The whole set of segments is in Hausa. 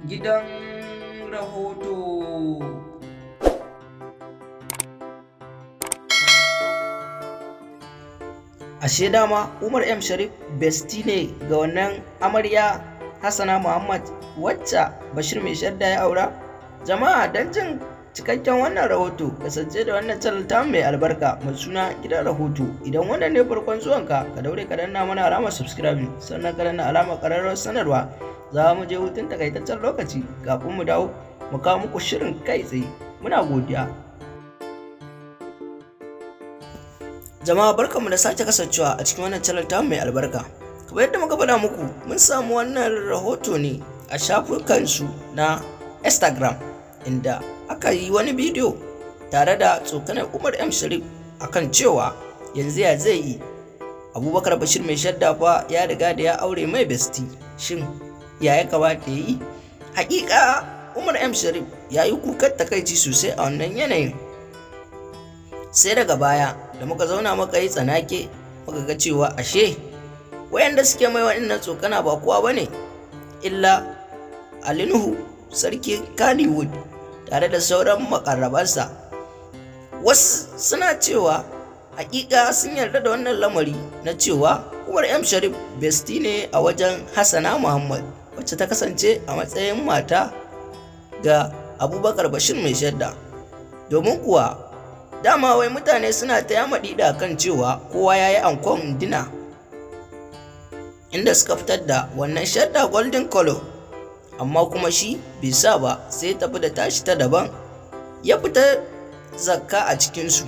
Gidan rahoto. Ashe dama Umar M Sharif besti ne ga wannan amarya Hassana Muhammad wacce Bashir mai shadda ya aura? Jama'a don jin cikakken wannan rahoto kasance da wannan channel ta mai albarka mai suna gidan rahoto. Idan wannan ne farkon zuwanka ka daure ka danna mana alamar subscribe sannan ka danna alamar ƙararrawar sanarwa. Za mu je hutun takaitaccen lokaci kafin mu dawo mu kawo muku shirin kai tsaye. Muna godiya. Jama'a barkanmu da sake kasancewa a cikin wannan channel ta mai albarka. Kamar yadda muka faɗa muku, mun samu wannan rahoto ne a shafukansu na Instagram, inda aka yi wani bidiyo tare da tsokanar Umar M Sharif akan cewa yanzu ya zai yi. Abubakar Bashir mai shadda fa ya riga da ya aure mai besti. Shin ya kamata ya yi? Hakika Umar M Sharif ya yi kukan takaici sosai a wannan yanayin. Sai daga baya da muka zauna muka yi tsanake muka ga cewa ashe wayanda suke mai waɗannan tsokana ba kowa bane illa Ali Nuhu sarki Kannywood tare da sauran makarrabansa. Wasu suna cewa hakika sun yarda da wannan lamari na cewa Umar M Sharif besti ne a wajen Hassana Muhammad wacce ta kasance a matsayin mata ga Abubakar Bashir mai shadda. Domin kuwa dama wai mutane suna ta yamaɗi da kan cewa kowa ya yi ankon dina inda suka fitar da wannan shadda golden color, amma kuma shi bai sa ba sai tafi da tashi ta daban ya fita zakka a cikinsu.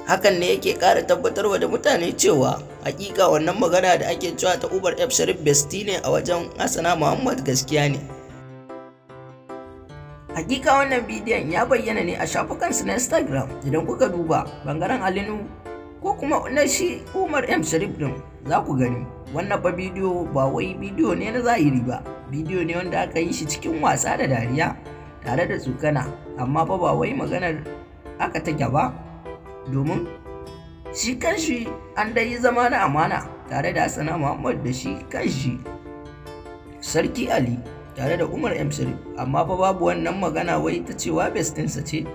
Hakan ne yake ƙara tabbatarwa da mutane cewa hakika wannan magana da ake cewa ta Umar M Sharif besti ne a wajen Hassana Muhammad gaskiya ne. Hakika wannan bidiyon ya bayyana ne a shafukansu na Instagram. Idan kuka duba bangaren Alinu ko kuma na shi Umar M Sharif din za ku gani wannan fa bidiyo ba wai bidiyo ne na zahiri ba, bidiyo ne wanda aka yi shi cikin wasa da dariya tare da tsokana, amma fa ba wai maganar aka take ba, domin shi kanshi an dai yi zama na amana tare da Hassana Muhammad da shi kanshi Sarki Ali tare da Umar M Sharif, amma fa babu wannan magana wai ta cewa bestinsa ce.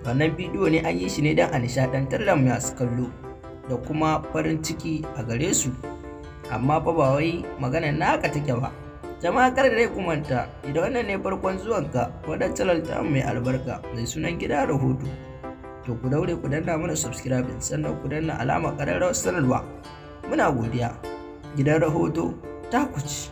Wannan bidiyo ne an yi shi ne don a nishadantar da masu kallo da kuma farin ciki a gare su, amma fa ba wai magana naka take ba. Jama'a kar da dai ku manta, idan wannan ne farkon zuwanka wadda channel ta mai albarka mai sunan gidan rahoto, to ku daure ku danna mana subscribe sannan ku danna alamar ƙararrawar sanarwa. Muna godiya. Gidan rahoto ta ku ci.